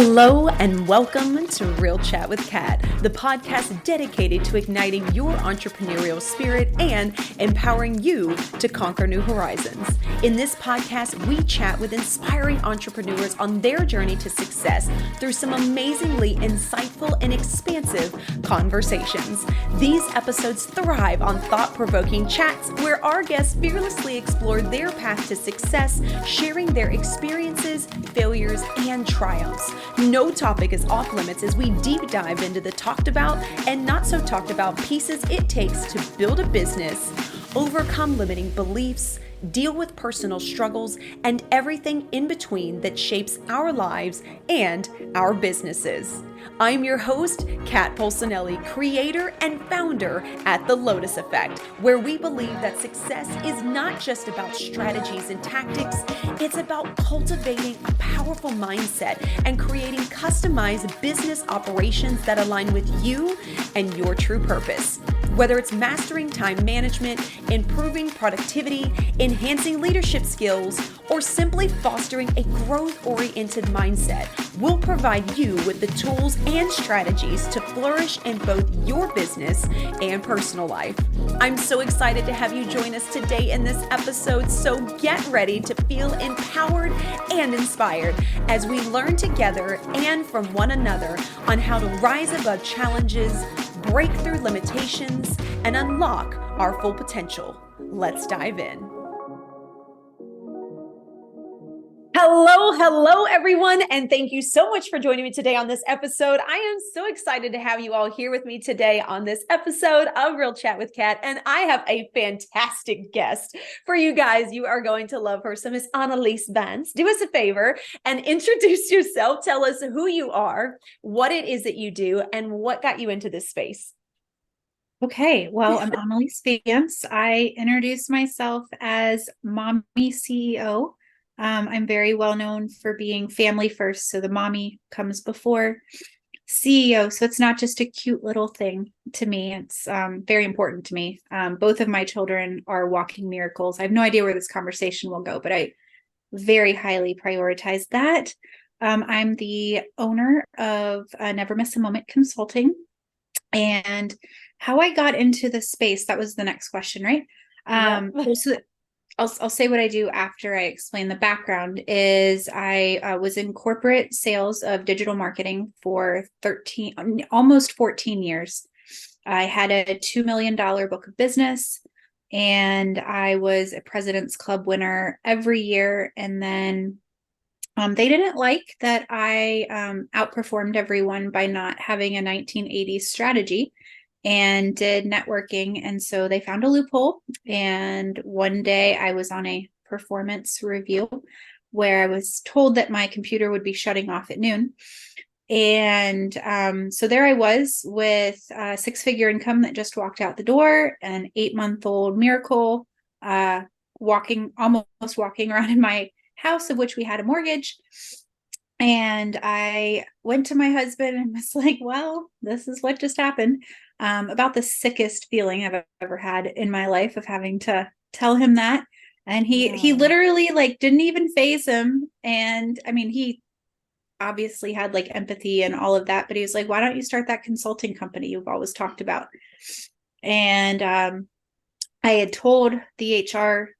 Hello and welcome to Real Chat with Kat, the podcast dedicated to igniting your entrepreneurial spirit and empowering you to conquer new horizons. In this podcast, we chat with inspiring entrepreneurs on their journey to success through some amazingly insightful and expansive conversations. These episodes thrive on thought-provoking chats where our guests fearlessly explore their path to success, sharing their experiences, failures, and triumphs. No topic is off limits as we deep dive into the talked about and not so talked about pieces it takes to build a business, overcome limiting beliefs, deal with personal struggles, and everything in between that shapes our lives and our businesses. I'm your host, Kat Polsonelli, creator and founder at The Lotus Effect, where we believe that success is not just about strategies and tactics, it's about cultivating a powerful mindset and creating customized business operations that align with you and your true purpose. Whether it's mastering time management, improving productivity, enhancing leadership skills, or simply fostering a growth-oriented mindset, we'll provide you with the tools and strategies to flourish in both your business and personal life. I'm so excited to have you join us today in this episode, so get ready to feel empowered and inspired as we learn together and from one another on how to rise above challenges, break through limitations, and unlock our full potential. Let's dive in. Hello, everyone, and thank you so much for joining me today on this episode. I am so excited to have you all here with me today on this episode of Real Chat with Kat, and I have a fantastic guest for you guys. You are going to love her. So Miss Anneliese Vance, do us a favor and introduce yourself. Tell us who you are, what it is that you do, and what got you into this space. Okay, well, I'm Anneliese Vance. I introduce myself as Mommy CEO. I'm very well known for being family first, so the mommy comes before CEO. So it's not just a cute little thing to me. It's very important to me. Both of my children are walking miracles. I have no idea where this conversation will go, but I very highly prioritize that. I'm the owner of Never Miss a Moment Consulting. And how I got into the space, that was the next question, right? So I'll say what I do after I explain the background is I was in corporate sales of digital marketing for almost 14 years. I had a $2 million book of business, and I was a President's Club winner every year. And then they didn't like that I outperformed everyone by not having a 1980s strategy and did networking. And so they found a loophole. And one day I was on a performance review where I was told that my computer would be shutting off at noon. And so there I was with a six-figure income that just walked out the door, an 8-month-old miracle, almost walking around in my house, of which we had a mortgage. And I went to my husband and was like, well, this is what just happened. About the sickest feeling I've ever had in my life of having to tell him that. And he literally didn't even faze him. And I mean, he obviously had empathy and all of that, but he was like, why don't you start that consulting company you've always talked about? And I had told the HR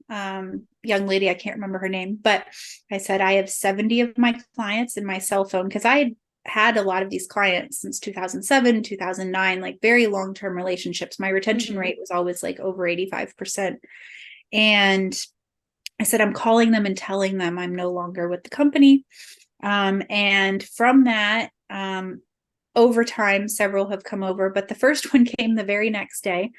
young lady, I can't remember her name, but I said, I have 70 of my clients in my cell phone, because I had a lot of these clients since 2007, 2009, very long-term relationships. My retention rate was always over 85%. And I said, I'm calling them and telling them I'm no longer with the company. And from that, over time, several have come over, but the first one came the very next day.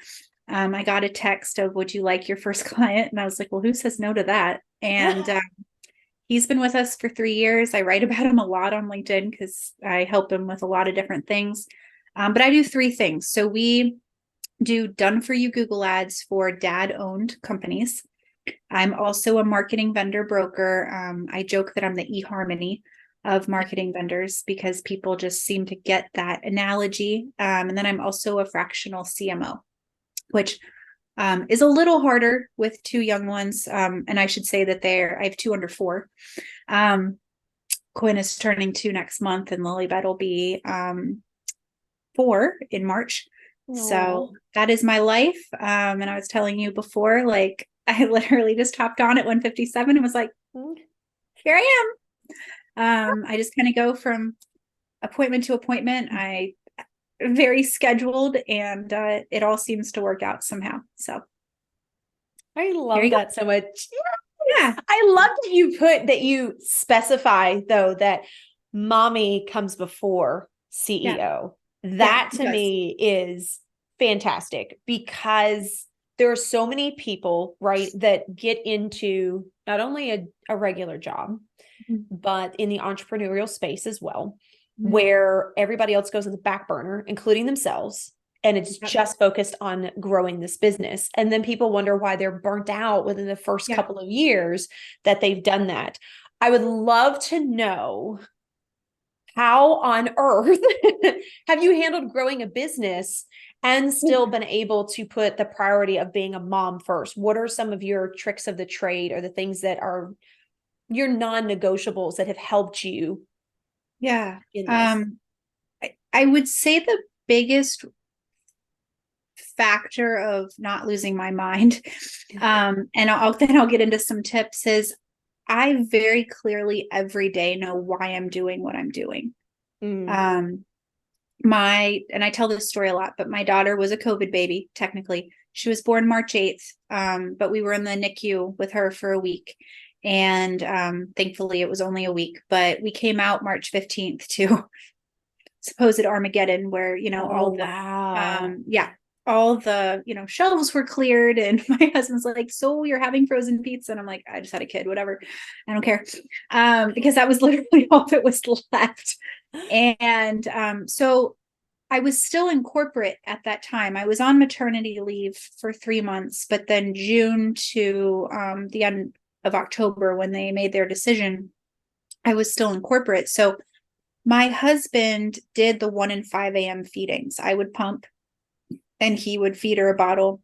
I got a text of, would you like your first client? And I was like, well, who says no to that? And he's been with us for 3 years. I write about him a lot on LinkedIn because I help him with a lot of different things. But I do 3 things. So we do done-for-you Google ads for dad-owned companies. I'm also a marketing vendor broker. I joke that I'm the eHarmony of marketing vendors because people just seem to get that analogy. And then I'm also a fractional CMO, which is a little harder with 2 young ones. And I should say that I have 2 under 4. Quinn is turning 2 next month, and Lilybeth will be 4 in March. So that is my life. And I was telling you before, like, I literally just hopped on at 1:57 and was like, here I am. I just kind of go from appointment to appointment. I very scheduled, and it all seems to work out somehow. So I love that so much. Yeah. I love that you specify though that mommy comes before CEO. That to me is fantastic, because there are so many people, right, that get into not only a regular job, but in the entrepreneurial space as well, where everybody else goes on the back burner, including themselves. And it's just focused on growing this business. And then people wonder why they're burnt out within the first couple of years that they've done that. I would love to know, how on earth have you handled growing a business and still been able to put the priority of being a mom first? What are some of your tricks of the trade, or the things that are your non-negotiables that have helped you? Yeah. I would say the biggest factor of not losing my mind, and I'll get into some tips, is I very clearly every day know why I'm doing what I'm doing. And I tell this story a lot, but my daughter was a COVID baby. Technically, she was born March 8th. But we were in the NICU with her for a week. And thankfully it was only a week, but we came out March 15th to supposed Armageddon, where, all the, shelves were cleared, and my husband's like, so you're having frozen pizza? And I'm like, I just had a kid, whatever. I don't care. Because that was literally all that was left. And so I was still in corporate at that time. I was on maternity leave for 3 months, but then June to the end of October, when they made their decision, I was still in corporate. So my husband did the 1 and 5 a.m. feedings. I would pump and he would feed her a bottle.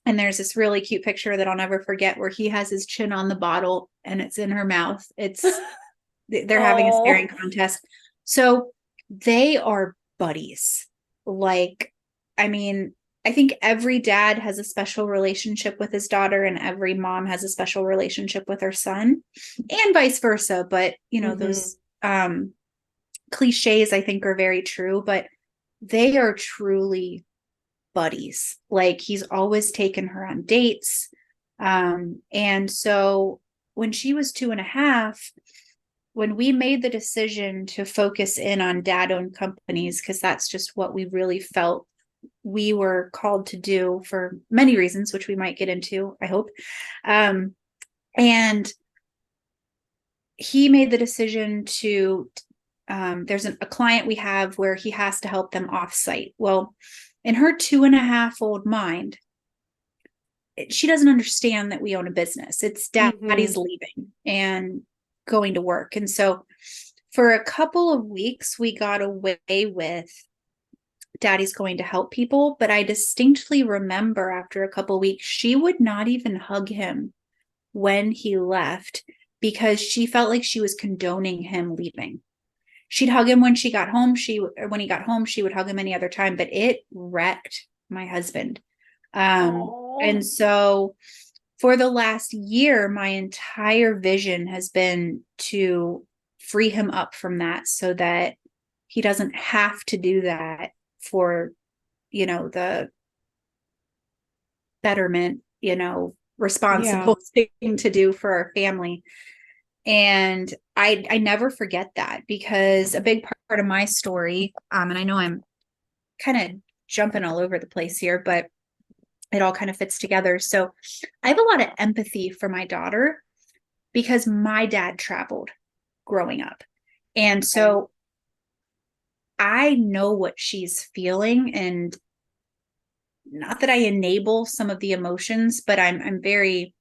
And there's this really cute picture that I'll never forget, where he has his chin on the bottle and it's in her mouth. They're having a staring contest. So they are buddies. Like, I mean, I think every dad has a special relationship with his daughter, and every mom has a special relationship with her son, and vice versa. But, those cliches, I think, are very true, but they are truly buddies. Like, he's always taken her on dates. And so when she was 2.5, when we made the decision to focus in on dad-owned companies, because that's just what we really felt we were called to do for many reasons, which we might get into, I hope. And he made the decision to, there's a client we have where he has to help them off-site. Well, in her 2.5-year-old mind, she doesn't understand that we own a business. It's daddy's leaving and going to work. And so for a couple of weeks, we got away with daddy's going to help people. But I distinctly remember after a couple of weeks, she would not even hug him when he left, because she felt like she was condoning him leaving. She'd hug him when she got home. When he got home, she would hug him any other time, but it wrecked my husband. And so for the last year, my entire vision has been to free him up from that, so that he doesn't have to do that for, the betterment, responsible thing to do for our family. And I never forget that, because a big part of my story, and I know I'm kind of jumping all over the place here, but it all kind of fits together. So I have a lot of empathy for my daughter, because my dad traveled growing up. And so I know what she's feeling, and not that I enable some of the emotions, but I'm very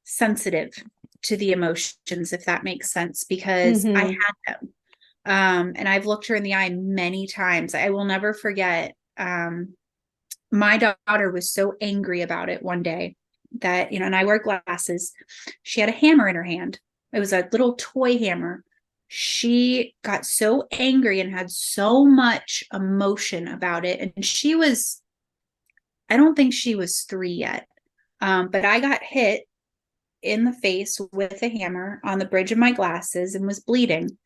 sensitive to the emotions, if that makes sense, because I had them. And I've looked her in the eye many times. I will never forget. My daughter was so angry about it one day that, and I wear glasses. She had a hammer in her hand. It was a little toy hammer. she got so angry and had so much emotion about it. And I don't think she was 3 yet. But I got hit in the face with a hammer on the bridge of my glasses and was bleeding.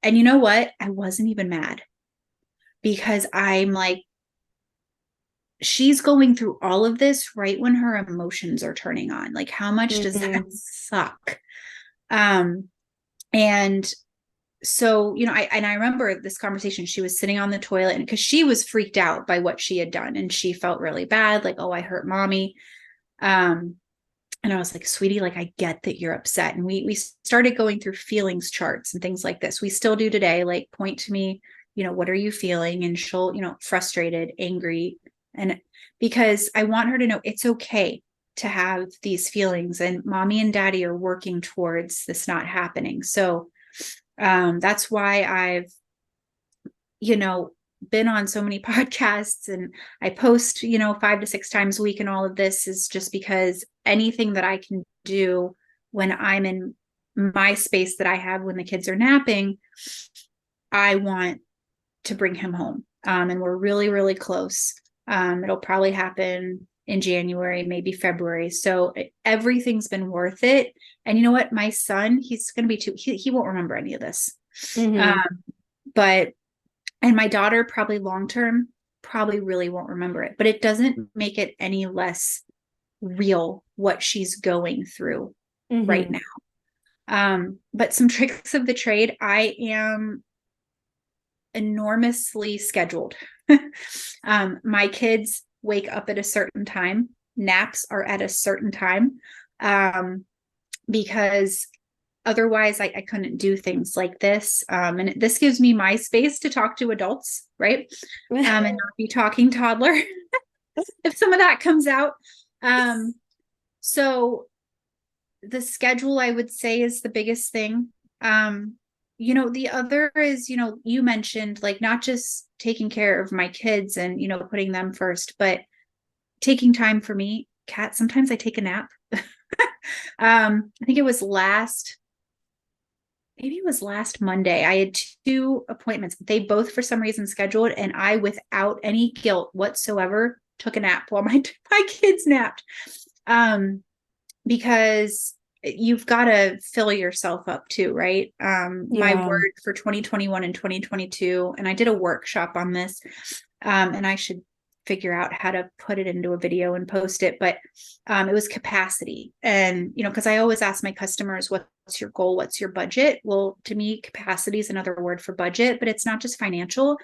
And you know what? I wasn't even mad because I'm like, she's going through all of this right when her emotions are turning on. Like, how much does that suck? And so, I remember this conversation. She was sitting on the toilet because she was freaked out by what she had done. And she felt really bad, like, oh, I hurt mommy. And I was like, sweetie, like, I get that you're upset. And we started going through feelings charts and things like this. We still do today, like, point to me, what are you feeling? And she'll, frustrated, angry. And because I want her to know it's okay to have these feelings, and mommy and daddy are working towards this not happening. So that's why I've, been on so many podcasts, and I post, 5 to 6 times a week, and all of this is just because anything that I can do when I'm in my space that I have when the kids are napping, I want to bring him home. And we're really, really close. It'll probably happen in January, maybe February. So everything's been worth it. And you know what? My son, he's going to be he won't remember any of this. And my daughter, probably long-term, probably really won't remember it, but it doesn't make it any less real what she's going through right now. But some tricks of the trade, I am enormously scheduled. My kids wake up at a certain time. Naps are at a certain time. Because otherwise I couldn't do things like this. And this gives me my space to talk to adults, right? And not be talking toddler if some of that comes out. So the schedule, I would say, is the biggest thing. The other is, you mentioned, like, not just taking care of my kids and, putting them first, but taking time for me. Kat, sometimes I take a nap. I think it was last Monday. I had 2 appointments. They both, for some reason, scheduled, and I, without any guilt whatsoever, took a nap while my kids napped. Because you've got to fill yourself up too, right? My word for 2021 and 2022, and I did a workshop on this, and I should figure out how to put it into a video and post it, but it was capacity. And because I always ask my customers, what's your goal, what's your budget? Well, to me, capacity is another word for budget, but it's not just financial.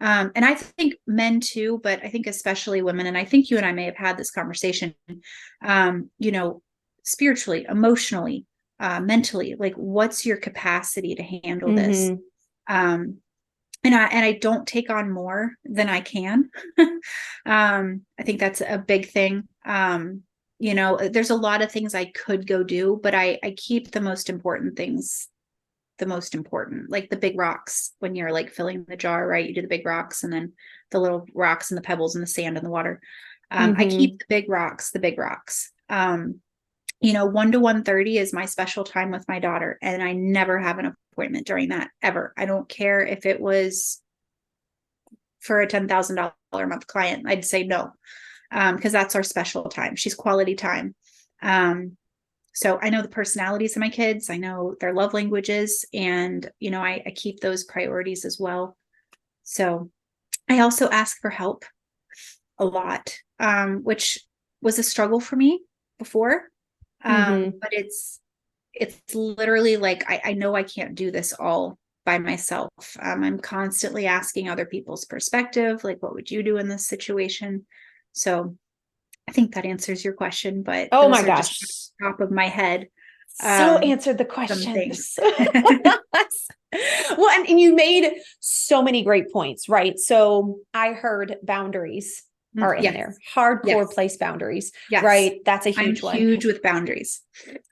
And I think men too, but I think especially women, and I think you and I may have had this conversation, spiritually, emotionally, mentally, like, what's your capacity to handle this? And I don't take on more than I can. I think that's a big thing. There's a lot of things I could go do, but I keep the most important things the most important, like the big rocks. When you're like filling the jar, right? You do the big rocks, and then the little rocks and the pebbles and the sand and the water. I keep the big rocks. 1 to 1:30 is my special time with my daughter, and I never have an appointment during that, ever. I don't care if it was for a $10,000 a month client. I'd say no, because that's our special time. She's quality time. So I know the personalities of my kids. I know their love languages, and I keep those priorities as well. So I also ask for help a lot, which was a struggle for me before. But it's literally like, I know I can't do this all by myself. I'm constantly asking other people's perspective, like, what would you do in this situation? So I think that answers your question, but oh my gosh, just top of my head. So answered the questions. Well, and you made so many great points, right? So I heard boundaries are in there. Hardcore place boundaries, right? That's a huge one. Huge with boundaries.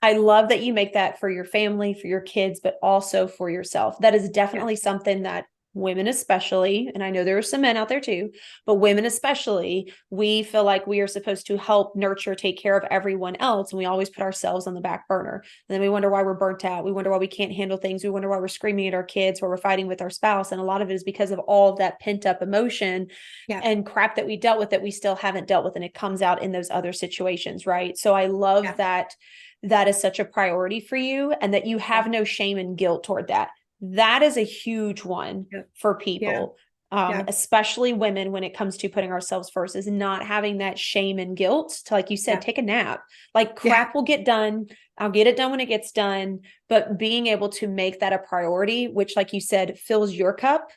I love that you make that for your family, for your kids, but also for yourself. That is definitely something that women especially, and I know there are some men out there too, but women especially, we feel like we are supposed to help nurture, take care of everyone else. And we always put ourselves on the back burner. And then we wonder why we're burnt out. We wonder why we can't handle things. We wonder why we're screaming at our kids or we're fighting with our spouse. And a lot of it is because of all of that pent up emotion and crap that we dealt with that we still haven't dealt with. And it comes out in those other situations. Right. So I love that that is such a priority for you and that you have no shame and guilt toward that. That is a huge one for people, especially women, when it comes to putting ourselves first, is not having that shame and guilt to, like you said, take a nap. Like crap will get done. I'll get it done when it gets done. But being able to make that a priority, which, like you said, fills your cup,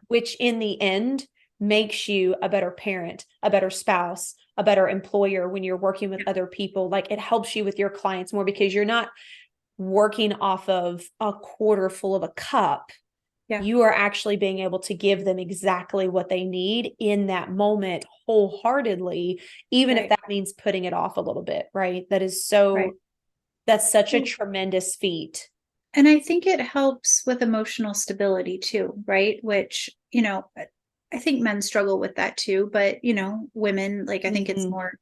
which in the end makes you a better parent, a better spouse, a better employer when you're working with other people. Like it helps you with your clients more because you're not working off of a quarter full of a cup. You are actually being able to give them exactly what they need in that moment wholeheartedly, even if that means putting it off a little bit, right? That is so, that's such a tremendous feat. And I think it helps with emotional stability too, right? Which, I think men struggle with that too, but, women, like, I think it's more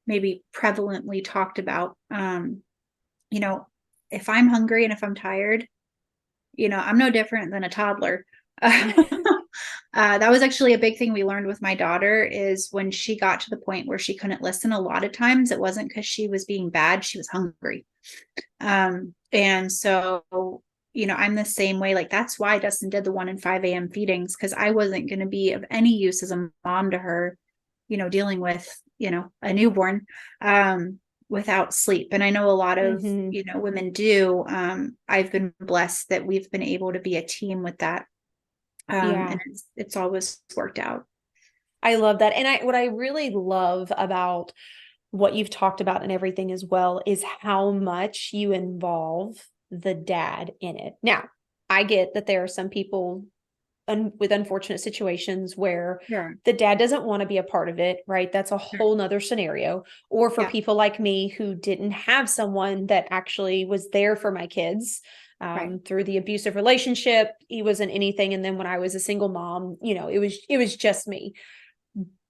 maybe prevalently talked about. If I'm hungry and if I'm tired, I'm no different than a toddler. That was actually a big thing we learned with my daughter, is when she got to the point where she couldn't listen, a lot of times it wasn't because she was being bad, she was hungry. And so, I'm the same way. Like, that's why Dustin did the 1 and 5 a.m. feedings, because I wasn't going to be of any use as a mom to her, dealing with, a newborn, without sleep. And I know a lot of, women do. I've been blessed that we've been able to be a team with that. And it's always worked out. I love that. And what I really love about what you've talked about and everything as well is how much you involve the dad in it. Now, I get that there are some people with unfortunate situations where the dad doesn't want to be a part of it, right? That's a whole nother scenario. Or for people like me who didn't have someone that actually was there for my kids through the abusive relationship, he wasn't anything. And then when I was a single mom, it was just me.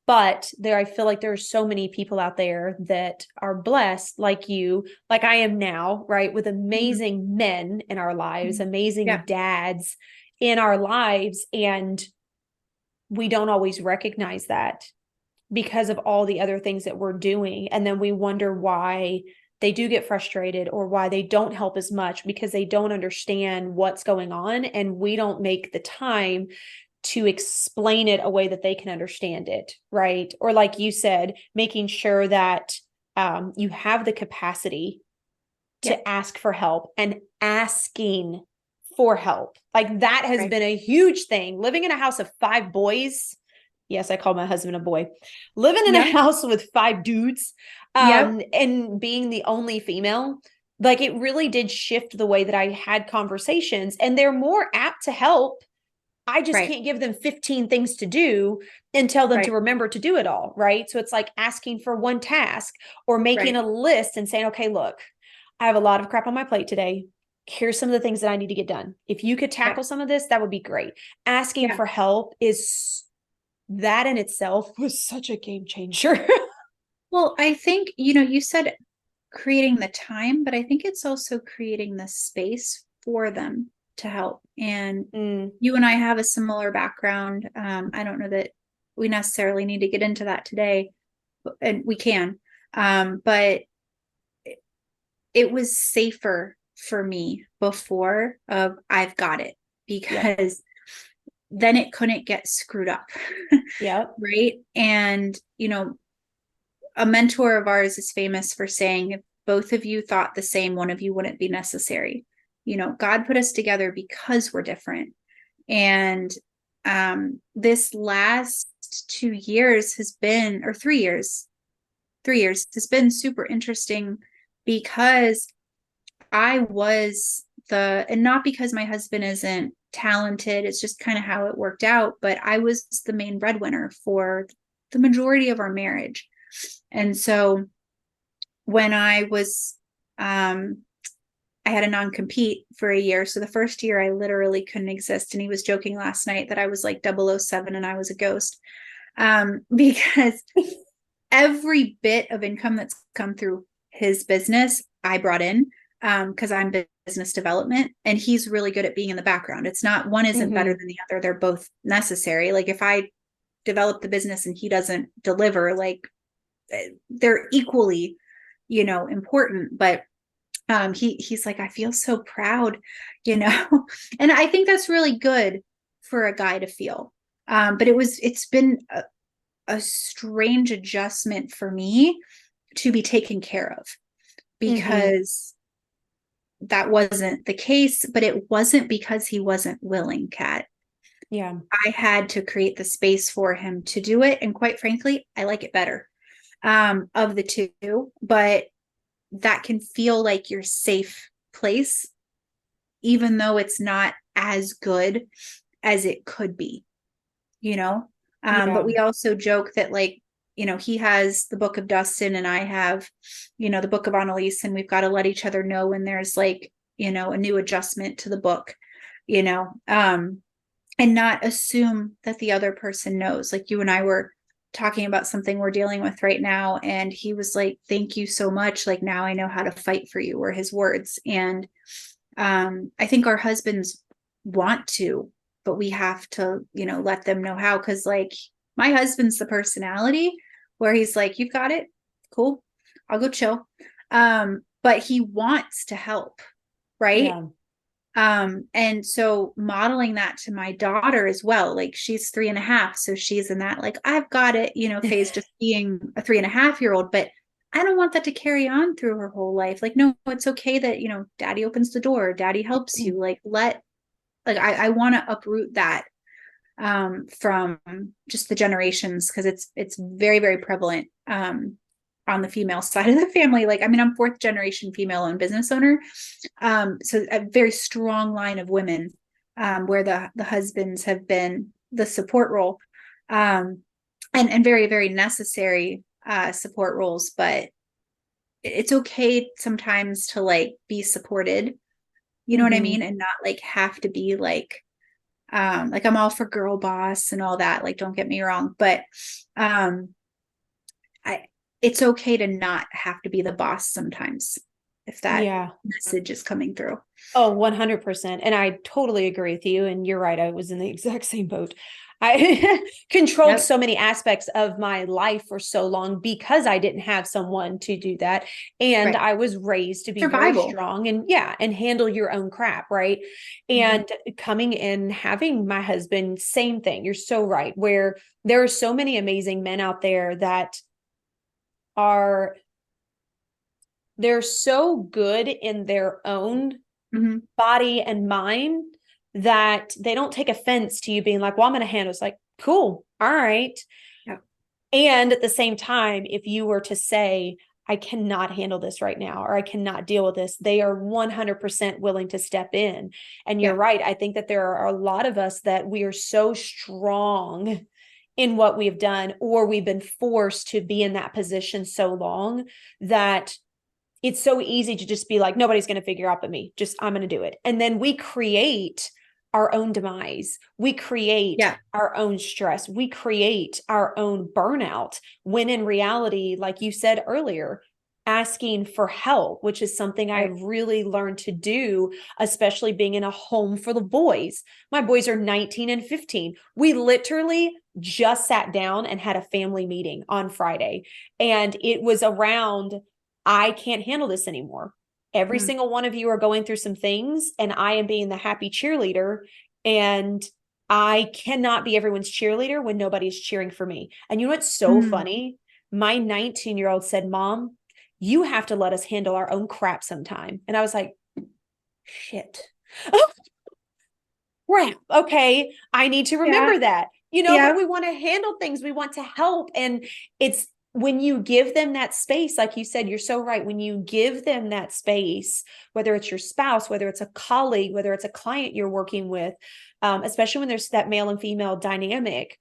But I feel like there are so many people out there that are blessed like you, like I am now, right? With amazing men in our lives, amazing dads in our lives. And we don't always recognize that because of all the other things that we're doing. And then we wonder why they do get frustrated or why they don't help as much, because they don't understand what's going on. And we don't make the time to explain it a way that they can understand it, right? Or like you said, making sure that you have the capacity to ask for help, and asking for help. Like that has been a huge thing. Living in a house of 5 boys. Yes, I call my husband a boy. Living in a house with 5 dudes and being the only female, like it really did shift the way that I had conversations, and they're more apt to help. I just can't give them 15 things to do and tell them to remember to do it all. Right. So it's like asking for one task or making a list and saying, okay, look, I have a lot of crap on my plate today. Here's some of the things that I need to get done. If you could tackle some of this, that would be great. Asking for help that in itself was such a game changer. Well, I think, you said creating the time, but I think it's also creating the space for them to help. And you and I have a similar background. I don't know that we necessarily need to get into that today, and we can. But it was safer for me before of I've got it, because then it couldn't get screwed up. Right. And, a mentor of ours is famous for saying, if both of you thought the same, one of you wouldn't be necessary. God put us together because we're different. And this last 2 years has been, or 3 years, has been super interesting, because I was and not because my husband isn't talented, it's just kind of how it worked out, but I was the main breadwinner for the majority of our marriage. And so when I was I had a non-compete for a year. So the first year I literally couldn't exist. And he was joking last night that I was like 007 and I was a ghost. Because every bit of income that's come through his business, I brought in, because I'm business development and he's really good at being in the background. It's not one isn't better than the other. They're both necessary. Like if I develop the business and he doesn't deliver, like they're equally, important. But he's like, I feel so proud, and I think that's really good for a guy to feel. But it's been a strange adjustment for me to be taken care of, because that wasn't the case, but it wasn't because he wasn't willing, Kat. Yeah. I had to create the space for him to do it. And quite frankly, I like it better, of the two, but that can feel like your safe place, even though it's not as good as it could be, but we also joke that, like, he has the book of Dustin and I have, the book of Anneliese, and we've got to let each other know when there's like, a new adjustment to the book, and not assume that the other person knows. Like you and I were talking about something we're dealing with right now, and he was like, thank you so much, like now I know how to fight for you, were his words. And I think our husbands want to, but we have to, let them know how. Because like my husband's the personality where he's like, you've got it, cool, I'll go chill, but he wants to help, right? And so modeling that to my daughter as well, like she's 3.5, so she's in that like I've got it, phase, just being a 3.5-year-old. But I don't want that to carry on through her whole life. Like, no, it's okay that daddy opens the door, daddy helps you, like I want to uproot that from just the generations, because it's very, very prevalent on the female side of the family. Like, I mean, I'm 4th generation female owned business owner. So a very strong line of women, where the husbands have been the support role, and very, very necessary support roles. But it's okay sometimes to like be supported, you know what I mean? And not like have to be like I'm all for girl boss and all that. Like, don't get me wrong, but it's okay to not have to be the boss sometimes, if that message is coming through. Oh, 100%. And I totally agree with you. And you're right. I was in the exact same boat. I controlled so many aspects of my life for so long because I didn't have someone to do that. And I was raised to be very strong and handle your own crap. Right. And coming in, having my husband, same thing. You're so right. Where there are so many amazing men out there that they're so good in their own body and mind that they don't take offense to you being like, well, I'm going to handle it. It's like, cool. All right. Yeah. And at the same time, if you were to say, I cannot handle this right now, or I cannot deal with this, they are 100% willing to step in. And you're right. I think that there are a lot of us that we are so strong in what we've done, or we've been forced to be in that position so long that it's so easy to just be like, nobody's going to figure out but me. Just, I'm going to do it. And then we create our own demise. We create our own stress. We create our own burnout, when in reality, like you said earlier, asking for help, which is something I really learned to do, especially being in a home for the boys. My boys are 19 and 15. We literally just sat down and had a family meeting on Friday. And it was around, I can't handle this anymore. Every single one of you are going through some things, and I am being the happy cheerleader, and I cannot be everyone's cheerleader when nobody's cheering for me. And you know what's so funny? My 19-year-old said, Mom, you have to let us handle our own crap sometime. And I was like, shit. Crap. Okay. I need to remember that, but we want to handle things. We want to help. And it's when you give them that space, like you said, you're so right. When you give them that space, whether it's your spouse, whether it's a colleague, whether it's a client you're working with, especially when there's that male and female dynamic,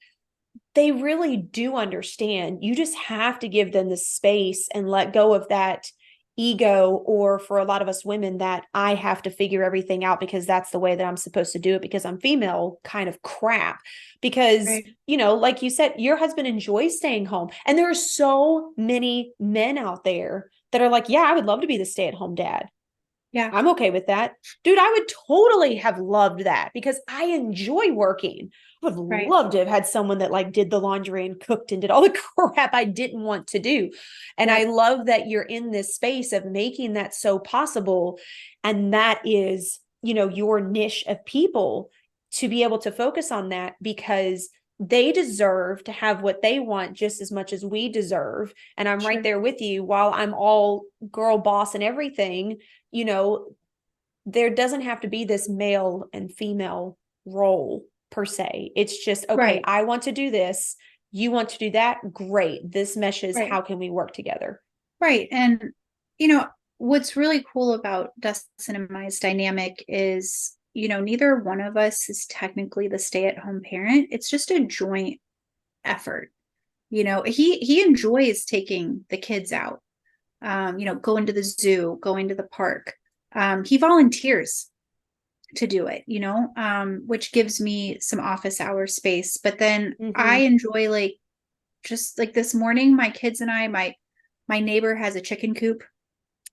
they really do understand. You just have to give them the space and let go of that ego, or for a lot of us women, that I have to figure everything out because that's the way that I'm supposed to do it because I'm female kind of crap. Because, Right. like you said, your husband enjoys staying home. And there are so many men out there that are like, yeah, I would love to be the stay-at-home dad. Yeah. I'm okay with that. Dude, I would totally have loved that because I enjoy working. I would Right. love to have had someone that like did the laundry and cooked and did all the crap I didn't want to do. And I Yep. love that you're in this space of making that so possible. And that is, your niche of people to be able to focus on that because they deserve to have what they want just as much as we deserve. And I'm right Sure. there with you. While I'm all girl boss and everything, there doesn't have to be this male and female role per se. It's just, okay, Right. I want to do this. You want to do that. Great. This meshes. Right. How can we work together? Right. And, you know, what's really cool about Dustin and Mai's dynamic is, neither one of us is technically the stay-at-home parent. It's just a joint effort. He enjoys taking the kids out, going to the zoo, going to the park. He volunteers to do it, which gives me some office hour space. But then I Mm-hmm. enjoy just like this morning, my kids and my neighbor has a chicken coop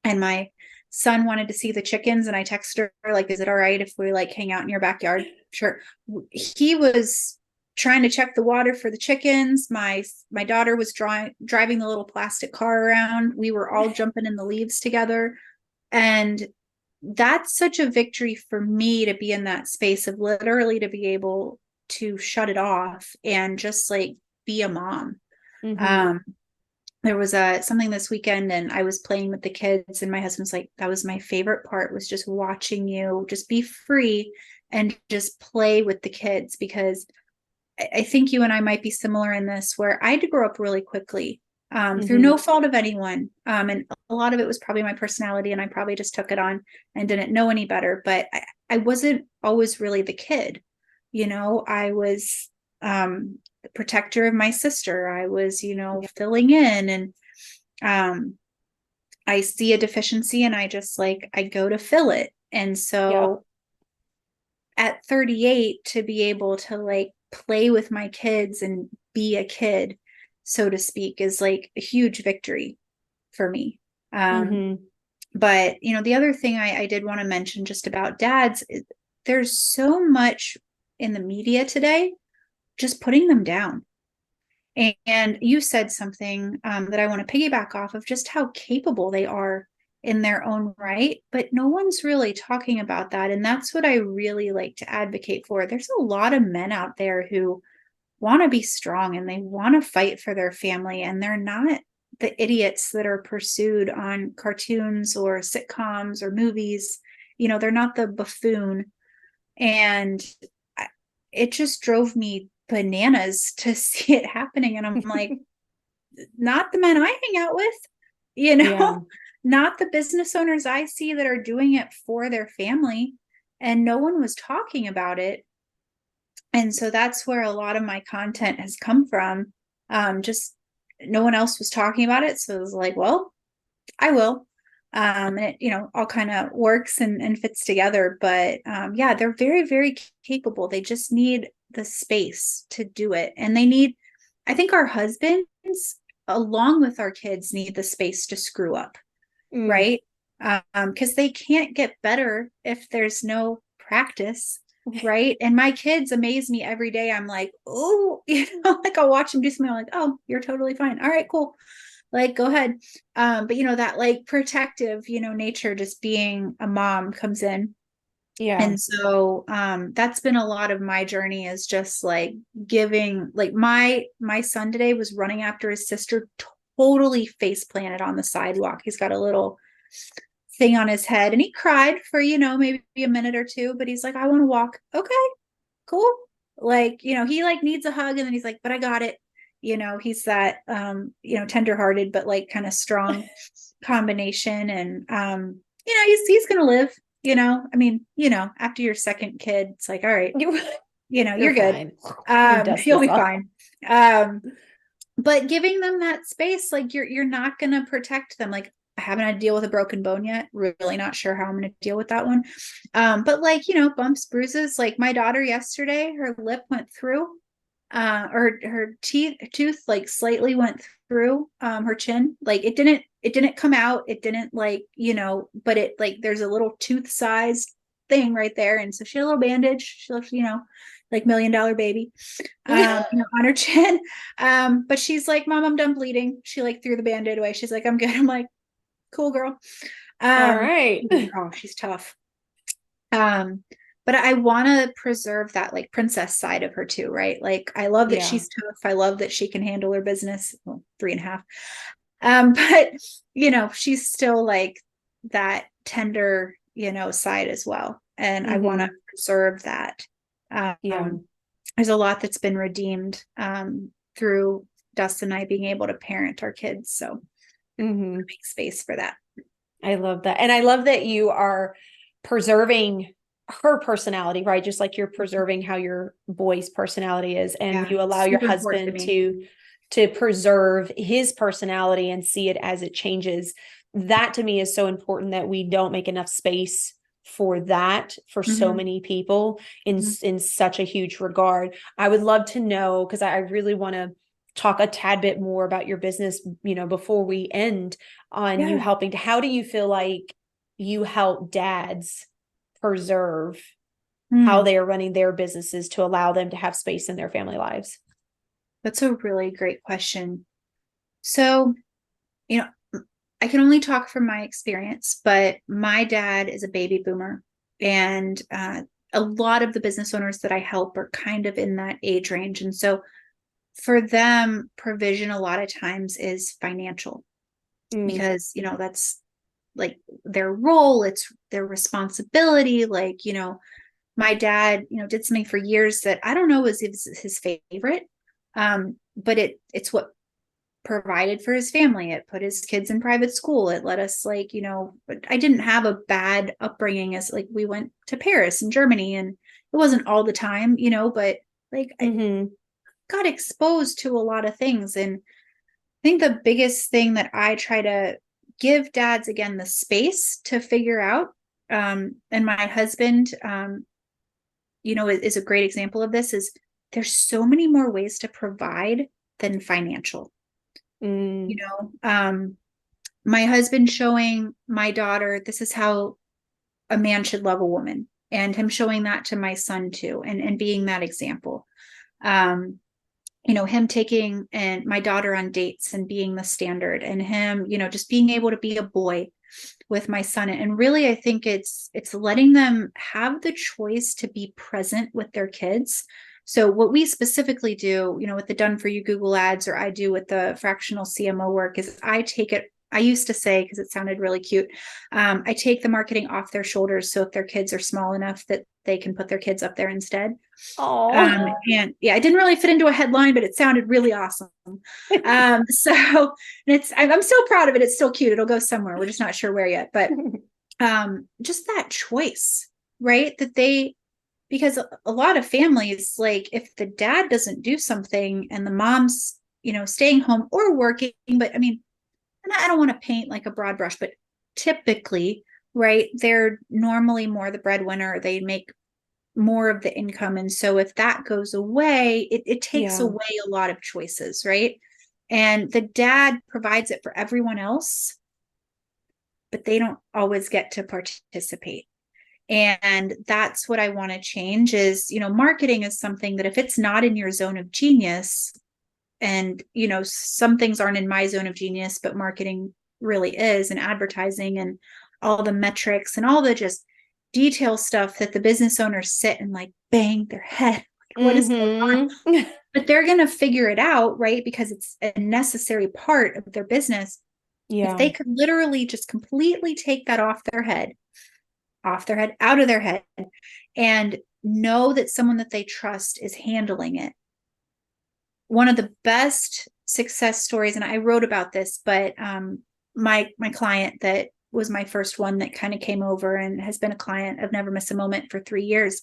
and my son wanted to see the chickens and I texted her like, is it all right if we like hang out in your backyard? Sure. He was trying to check the water for the chickens. My daughter was driving the little plastic car around. We were all jumping in the leaves together. And that's such a victory for me to be in that space of literally to be able to shut it off and just like be a mom. Mm-hmm. Um, there was something this weekend and I was playing with the kids and my husband's like, that was my favorite part, was just watching you just be free and just play with the kids, because I think you and I might be similar in this, where I had to grow up really quickly, through Mm-hmm. no fault of anyone. And a lot of it was probably my personality and I probably just took it on and didn't know any better, but I wasn't always really the kid. I was the protector of my sister. I was, filling in, and I see a deficiency and I just I go to fill it. And Yep. so at 38, to be able to play with my kids and be a kid, so to speak, is like a huge victory for me. Um, Mm-hmm. but the other thing I did want to mention just about dads, there's so much in the media today just putting them down. And you said something that I want to piggyback off of, just how capable they are in their own right, but no one's really talking about that. And that's what I really like to advocate for. There's a lot of men out there who want to be strong and they want to fight for their family, and they're not the idiots that are pursued on cartoons or sitcoms or movies. They're not the buffoon. And it just drove me bananas to see it happening. And I'm like, not the men I hang out with, you Yeah. know, not the business owners I see that are doing it for their family. And no one was talking about it. And so that's where a lot of my content has come from. Just no one else was talking about it. So it was like, well, I will. And it, all kind of works and fits together. But yeah, they're very, very capable. They just need the space to do it. And I think our husbands, along with our kids, need the space to screw up, Mm. right? Because they can't get better if there's no practice, right? And my kids amaze me every day. I'm like, oh, I'll watch them do something. I'm like, oh, you're totally fine. All right, cool. Go ahead. But that protective, nature, just being a mom, comes in. Yeah. And so that's been a lot of my journey, is just giving, my son today was running after his sister, totally face planted on the sidewalk. He's got a little thing on his head and he cried for, maybe a minute or two, but he's like, I want to walk. Okay, cool. He needs a hug, and then he's like, but I got it. He's that tenderhearted but kind of strong combination. And he's gonna live. I mean, after your second kid, it's like, all right, You're you're good. fine. You dust You'll this be off. fine. But giving them that space, you're not gonna protect them. I haven't had to deal with a broken bone yet. Really not sure how I'm going to deal with that one. But like, bumps, bruises, like my daughter yesterday, her lip went through, or her tooth like slightly went through, her chin. Like it didn't come out. It didn't like, but it like, there's a little tooth sized thing right there. And so she had a little bandage. She looked, like $1 million baby, on her chin. But she's like, Mom, I'm done bleeding. She like threw the band-aid away. She's like, I'm good. I'm like, cool, girl. All right. Oh, she's tough. But I want to preserve that like princess side of her too, right? Like I love that she's tough. I love that she can handle her business. Well, 3.5. But she's still like that tender, side as well. And I want to preserve that. There's a lot that's been redeemed through Dustin and I being able to parent our kids. So make space for that. I love that. And I love that you are preserving her personality, right? Just like you're preserving how your boy's personality is, and you allow your husband to preserve his personality and see it as it changes. That to me is so important, that we don't make enough space for that for so many people in such a huge regard. I would love to know, because I really want to talk a tad bit more about your business, before we end on you helping. How do you feel like you help dads preserve how they are running their businesses to allow them to have space in their family lives? That's a really great question. So, I can only talk from my experience, but my dad is a baby boomer, and a lot of the business owners that I help are kind of in that age range. And so for them, provision a lot of times is financial, because, that's like their role, it's their responsibility. Like, my dad, did something for years that I don't know was his favorite, but it's what provided for his family. It put his kids in private school. It let us like, I didn't have a bad upbringing, as like we went to Paris and Germany, and it wasn't all the time, but like I got exposed to a lot of things. And I think the biggest thing that I try to give dads, again, the space to figure out, and my husband, is a great example of this, is there's so many more ways to provide than financial. My husband showing my daughter, this is how a man should love a woman, and him showing that to my son too, and being that example. Him taking and my daughter on dates and being the standard, and him, just being able to be a boy with my son. And really, I think it's letting them have the choice to be present with their kids. So what we specifically do, with the Done For You Google ads, or I do with the fractional CMO work, is I used to say, because it sounded really cute, I take the marketing off their shoulders. So if their kids are small enough that they can put their kids up there instead. And yeah, it didn't really fit into a headline, but it sounded really awesome. So I'm still proud of it. It's still cute. It'll go somewhere. We're just not sure where yet, but just that choice, right? Because a lot of families, like if the dad doesn't do something and the mom's, staying home or working, but I mean, and I don't want to paint like a broad brush, but typically, right, they're normally more the breadwinner. They make more of the income. And so if that goes away, it takes away a lot of choices, right? And the dad provides it for everyone else, but they don't always get to participate. And that's what I want to change is, marketing is something that if it's not in your zone of genius, and, some things aren't in my zone of genius, but marketing really is, and advertising and all the metrics and all the just detail stuff that the business owners sit and like bang their head. Like, what is going on? But they're going to figure it out, right? Because it's a necessary part of their business. If they could literally just completely take that out of their head, and know that someone that they trust is handling it. One of the best success stories, and I wrote about this, but my client that was my first one that kind of came over and has been a client of Never Miss a Moment for 3 years.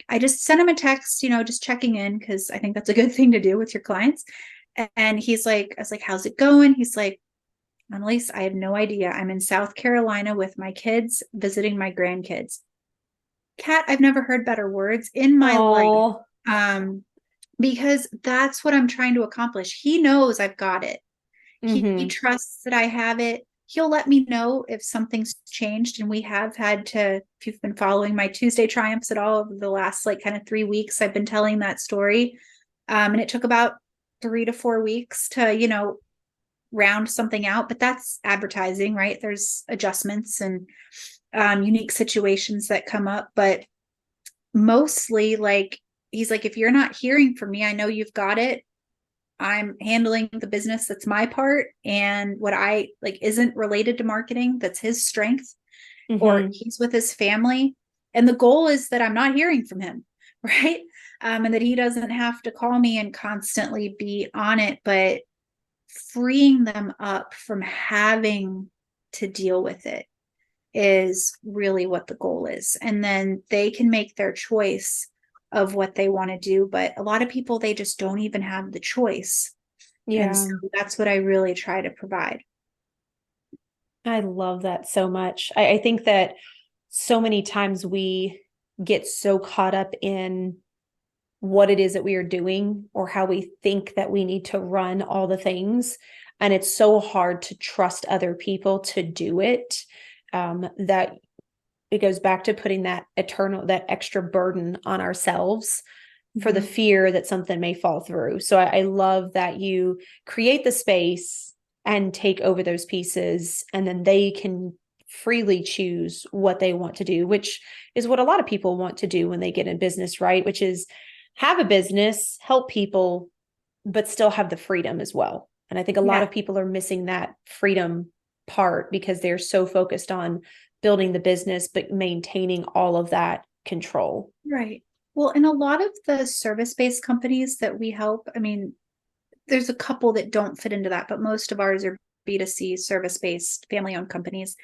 I just sent him a text, just checking in, because I think that's a good thing to do with your clients. And he's like, I was like, how's it going? He's like, Annalise, I have no idea. I'm in South Carolina with my kids, visiting my grandkids. Kat, I've never heard better words in my life. Oh, Because that's what I'm trying to accomplish. He knows I've got it. He trusts that I have it. He'll let me know if something's changed. And we have had to, if you've been following my Tuesday triumphs at all over the last like kind of 3 weeks, I've been telling that story. And it took about 3 to 4 weeks to, round something out, but that's advertising, right? There's adjustments and unique situations that come up, but mostly like, he's like, if you're not hearing from me, I know you've got it. I'm handling the business. That's my part. And what I like isn't related to marketing. That's his strength, or he's with his family. And the goal is that I'm not hearing from him. Right. And that he doesn't have to call me and constantly be on it, but freeing them up from having to deal with it is really what the goal is. And then they can make their choice of what they want to do. But a lot of people, they just don't even have the choice. yeah. And so that's what I really try to provide. I love that so much. I think that so many times we get so caught up in what it is that we are doing or how we think that we need to run all the things. And it's so hard to trust other people to do it, that it goes back to putting that extra burden on ourselves for the fear that something may fall through. So I love that you create the space and take over those pieces, and then they can freely choose what they want to do, which is what a lot of people want to do when they get in business, right? Which is have a business, help people, but still have the freedom as well. And I think a lot of people are missing that freedom part because they're so focused on building the business, but maintaining all of that control. Right. Well, and a lot of the service-based companies that we help, I mean, there's a couple that don't fit into that, but most of ours are B2C service-based family-owned companies.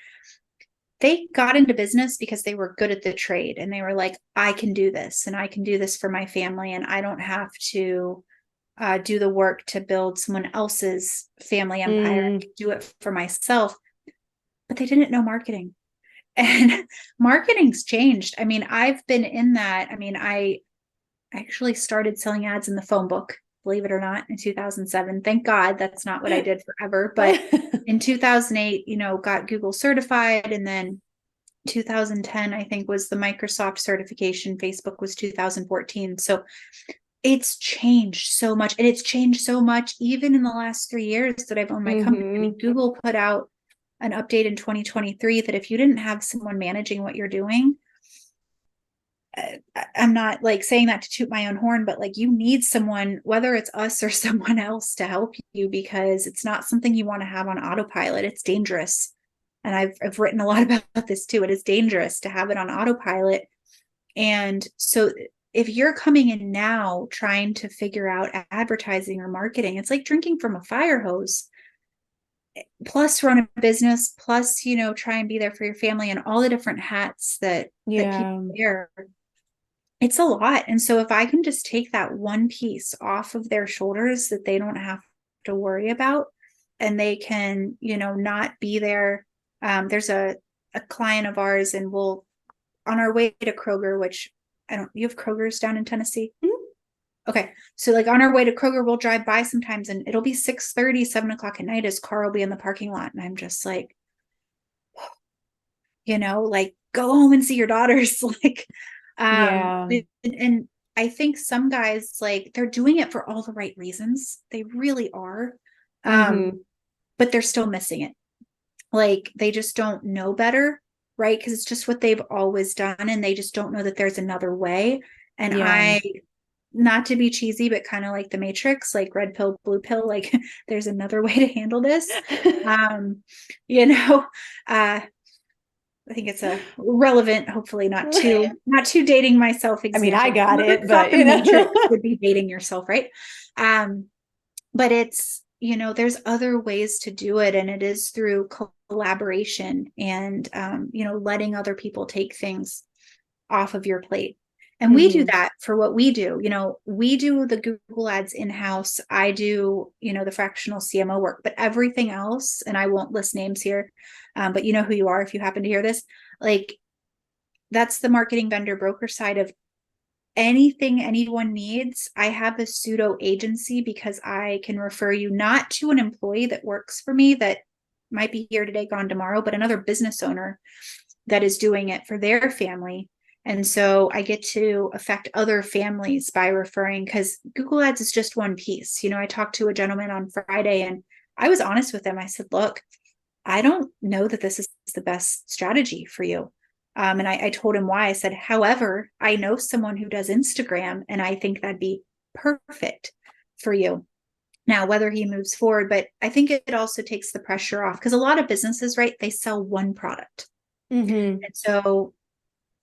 They got into business because they were good at the trade and they were like, I can do this and I can do this for my family. And I don't have to do the work to build someone else's family empire. I can do it for myself. But they didn't know marketing. And marketing's changed. I mean, I've been in that. I mean, I actually started selling ads in the phone book, believe it or not, in 2007. Thank God that's not what I did forever. But in 2008, got Google certified. And then 2010, I think, was the Microsoft certification. Facebook was 2014. So it's changed so much. And it's changed so much even in the last 3 years that I've owned my company. I mean, Google put out an update in 2023 that if you didn't have someone managing what you're doing, I'm not like saying that to toot my own horn, but like you need someone, whether it's us or someone else, to help you, because it's not something you want to have on autopilot. It's dangerous. And I've written a lot about this too. It is dangerous to have it on autopilot. And so if you're coming in now trying to figure out advertising or marketing, it's like drinking from a fire hose. Plus run a business, plus, try and be there for your family and all the different hats that people wear. It's a lot. And so if I can just take that one piece off of their shoulders that they don't have to worry about, and they can, not be there. There's a client of ours, and we'll, on our way to Kroger, which you have Kroger's down in Tennessee? Okay. So like on our way to Kroger, we'll drive by sometimes and it'll be 6:30, 7:00 at night. His car will be in the parking lot. And I'm just like, like go home and see your daughters. Like, and I think some guys, like, they're doing it for all the right reasons. They really are. But they're still missing it. Like they just don't know better. Right. Because it's just what they've always done. And they just don't know that there's another way. And not to be cheesy, but kind of like the Matrix, like red pill, blue pill, like there's another way to handle this. I think it's a relevant, hopefully not too dating myself example. I mean, I got it, but Matrix would be dating yourself, right? But it's, there's other ways to do it, and it is through collaboration and letting other people take things off of your plate. And we do Mm-hmm. that for what we do. We do the Google ads in-house. I do, the fractional CMO work, but everything else, and I won't list names here, but you know who you are if you happen to hear this, like that's the marketing vendor broker side of anything anyone needs. I have a pseudo agency because I can refer you not to an employee that works for me that might be here today, gone tomorrow, but another business owner that is doing it for their family. And so I get to affect other families by referring, because Google Ads is just one piece. I talked to a gentleman on Friday and I was honest with him. I said, look, I don't know that this is the best strategy for you. And I told him why. I said, however, I know someone who does Instagram and I think that'd be perfect for you. Now, whether he moves forward, but I think it also takes the pressure off, because a lot of businesses, right, they sell one product. Mm-hmm. And so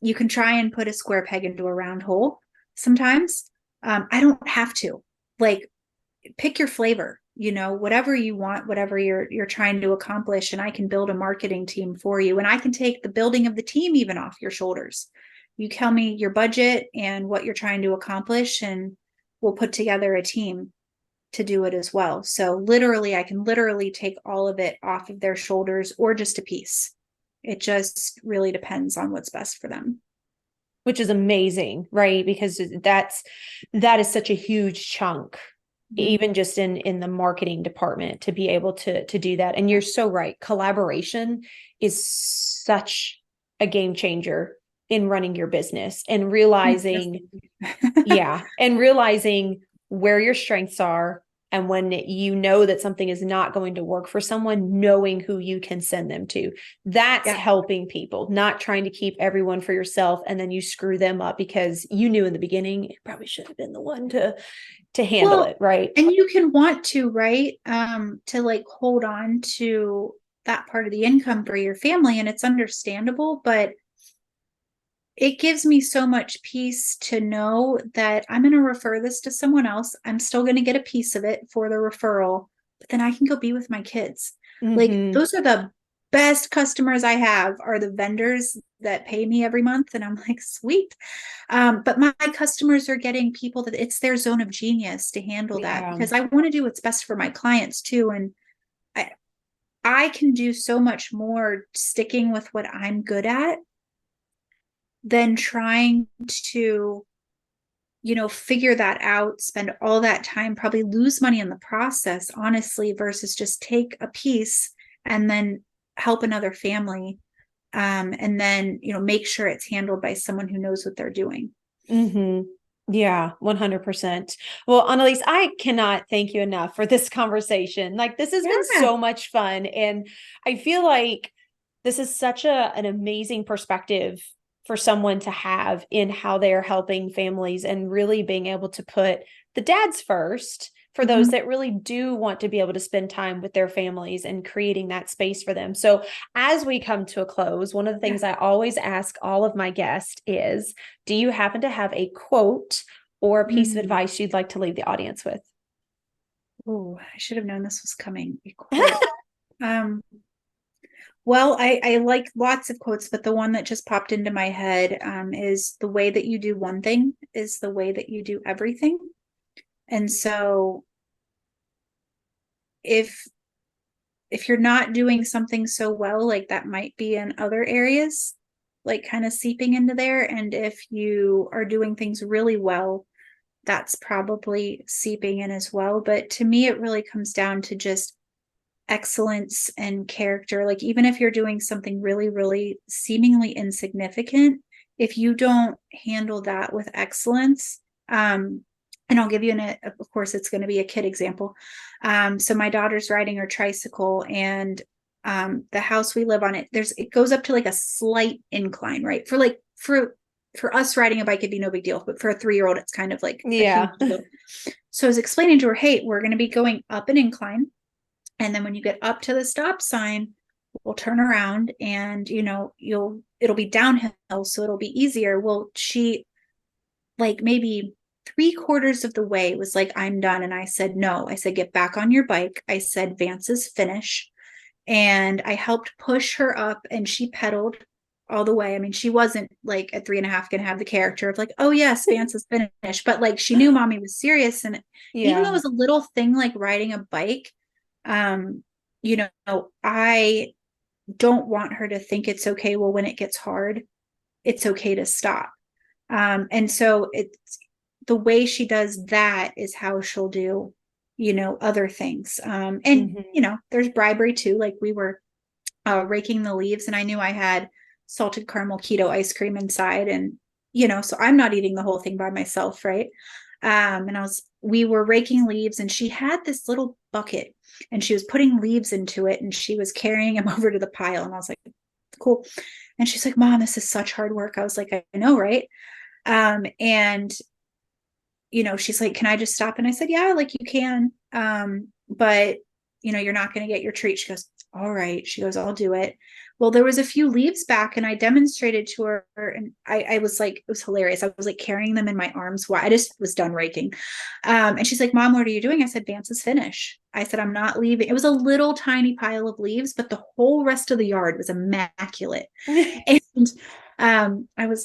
you can try and put a square peg into a round hole sometimes. I don't have to. Like, pick your flavor, whatever you want, whatever you're trying to accomplish, and I can build a marketing team for you, and I can take the building of the team even off your shoulders. You tell me your budget and what you're trying to accomplish, and we'll put together a team to do it as well. So literally, I can literally take all of it off of their shoulders, or just a piece. It just really depends on what's best for them. Which is amazing, right? Because that is such a huge chunk, even just in the marketing department, to be able to do that. And you're so right. Collaboration is such a game changer in running your business, and realizing, and realizing where your strengths are. And when you know that something is not going to work for someone, knowing who you can send them to, that's helping people, not trying to keep everyone for yourself. And then you screw them up because you knew in the beginning, it probably should have been the one to handle it. Right. And you can want to, right. To like hold on to that part of the income for your family. And it's understandable, but it gives me so much peace to know that I'm going to refer this to someone else. I'm still going to get a piece of it for the referral, but then I can go be with my kids. Like, those are the best customers I have, are the vendors that pay me every month. And I'm like, sweet. But my customers are getting people that it's their zone of genius to handle that, because I want to do what's best for my clients too. And I can do so much more sticking with what I'm good at than trying to, figure that out, spend all that time, probably lose money in the process, honestly, versus just take a piece and then help another family. And then, make sure it's handled by someone who knows what they're doing. Yeah, 100%. Well, Anneliese, I cannot thank you enough for this conversation. Like, this has been so much fun. And I feel like this is such an amazing perspective for someone to have in how they're helping families, and really being able to put the dads first for those that really do want to be able to spend time with their families, and creating that space for them. So as we come to a close, one of the things I always ask all of my guests is, do you happen to have a quote or a piece of advice you'd like to leave the audience with? Oh, I should have known this was coming. A quote. Well, I like lots of quotes, but the one that just popped into my head is, the way that you do one thing is the way that you do everything. And so if you're not doing something so well, like, that might be in other areas, like kind of seeping into there. And if you are doing things really well, that's probably seeping in as well. But to me, it really comes down to just excellence and character. Like, even if you're doing something really, really seemingly insignificant, if you don't handle that with excellence, and I'll give you of course, it's going to be a kid example. So my daughter's riding her tricycle, and the house we live on, it goes up to like a slight incline, right? For us, riding a bike, it'd be no big deal, but for a 3-year-old, it's kind of like a huge deal. So I was explaining to her, hey, we're going to be going up an incline, and then when you get up to the stop sign, we'll turn around, and it'll be downhill, so it'll be easier. Well, she, like, maybe 3/4 of the way was like, I'm done. And I said, no. I said, get back on your bike. I said, Vance's finish. And I helped push her up, and she pedaled all the way. I mean, she wasn't like at 3.5 going to have the character of like, oh yes, Vance is finished, but like she knew mommy was serious. And even though it was a little thing like riding a bike, you know, I don't want her to think it's okay. Well, when it gets hard, it's okay to stop. And so it's the way she does that is how she'll do, you know, other things. You know, there's bribery too. Like we were raking the leaves and I knew I had salted caramel keto ice cream inside, and you know, so I'm not eating the whole thing by myself, right? And we were raking leaves and she had this little bucket and she was putting leaves into it and she was carrying them over to the pile, and I was like, cool. And she's like, Mom, this is such hard work. I was like, I know, right? And you know, she's like, can I just stop? And I said, yeah, like you can, but you know, you're not going to get your treat. She goes, all right. She goes, I'll do it. Well, there was a few leaves back and I demonstrated to her, and I was like, it was hilarious. I was like carrying them in my arms while I just was done raking. And she's like, Mom, what are you doing? I said, Vance's finish. I said, I'm not leaving. It was a little tiny pile of leaves, but the whole rest of the yard was immaculate. And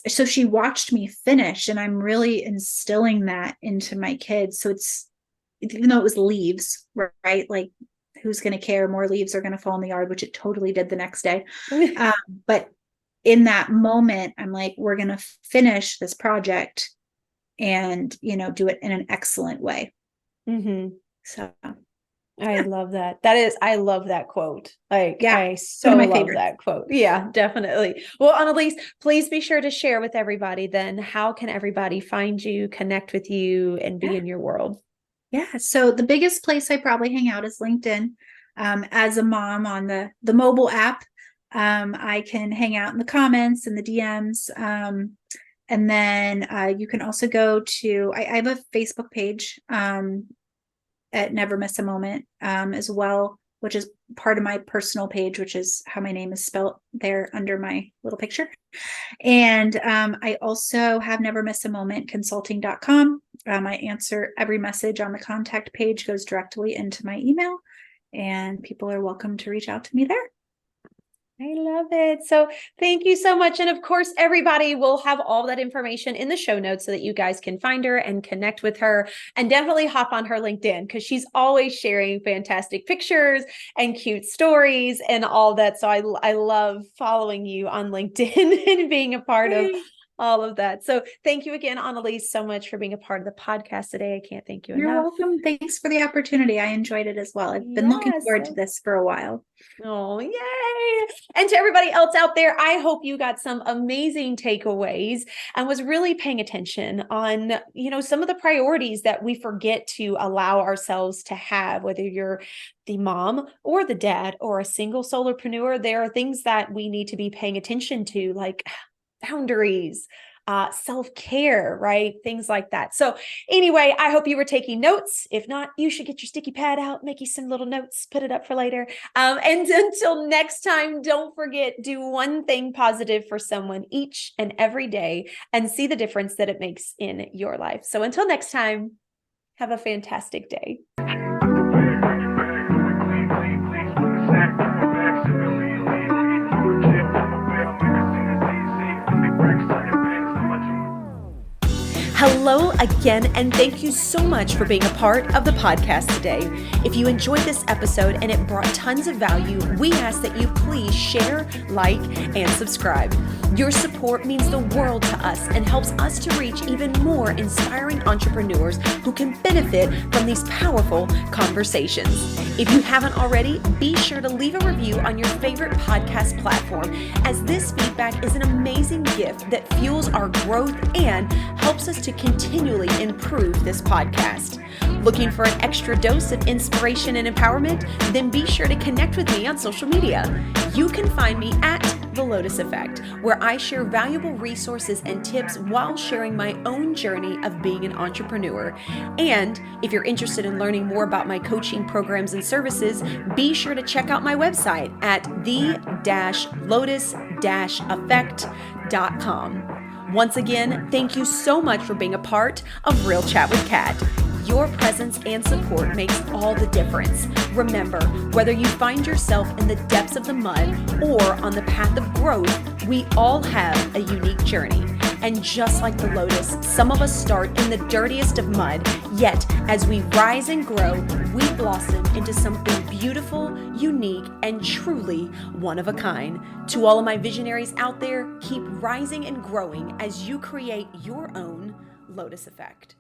so she watched me finish, and I'm really instilling that into my kids. So it's, even though it was leaves, right? Like, who's going to care? More leaves are going to fall in the yard, which it totally did the next day. But in that moment, I'm like, we're going to finish this project and, you know, do it in an excellent way. So I love that. I love that quote. Like, yeah, I so one of my love favorites. that quote. Yeah, definitely. Well, Anneliese, please be sure to share with everybody then, how can everybody find you, connect with you, and be in your world? Yeah. So the biggest place I probably hang out is LinkedIn. As a mom on the mobile app, I can hang out in the comments and the DMs. And then you can also go to, I have a Facebook page at Never Miss a Moment as well, which is part of my personal page, which is how my name is spelled there under my little picture. And I also have Never Miss a Moment consulting.com. I answer every message on the contact page, goes directly into my email, and people are welcome to reach out to me there. I love it. So thank you so much. And of course, everybody will have all that information in the show notes so that you guys can find her and connect with her, and definitely hop on her LinkedIn because she's always sharing fantastic pictures and cute stories and all that. So I love following you on LinkedIn and being a part of all of that. So thank you again, Anneliese, so much for being a part of the podcast today. I can't thank you enough. You're welcome. Thanks for the opportunity. I enjoyed it as well. I've been looking forward to this for a while. Oh, yay. And to everybody else out there, I hope you got some amazing takeaways and was really paying attention on, you know, some of the priorities that we forget to allow ourselves to have, whether you're the mom or the dad or a single solopreneur. There are things that we need to be paying attention to, like boundaries, self-care, right? Things like that. So anyway, I hope you were taking notes. If not, you should get your sticky pad out, make you some little notes, put it up for later. And until next time, don't forget, do one thing positive for someone each and every day and see the difference that it makes in your life. So until next time, have a fantastic day. Hello again, and thank you so much for being a part of the podcast today. If you enjoyed this episode and it brought tons of value, we ask that you please share, like, and subscribe. Your support means the world to us and helps us to reach even more inspiring entrepreneurs who can benefit from these powerful conversations. If you haven't already, be sure to leave a review on your favorite podcast platform, as this feedback is an amazing gift that fuels our growth and helps us to continually improve this podcast. Looking for an extra dose of inspiration and empowerment? Then be sure to connect with me on social media. You can find me at The Lotus Effect, where I share valuable resources and tips while sharing my own journey of being an entrepreneur. And if you're interested in learning more about my coaching programs and services, be sure to check out my website at the-lotus-effect.com. Once again, thank you so much for being a part of Real Chat with Kat. Your presence and support makes all the difference. Remember, whether you find yourself in the depths of the mud or on the path of growth, We all have a unique journey, and just like the lotus, some of us start in the dirtiest of mud, yet as we rise and grow, we blossom into something beautiful, unique, and truly one of a kind. To all of my visionaries out there, keep rising and growing as you create your own lotus effect.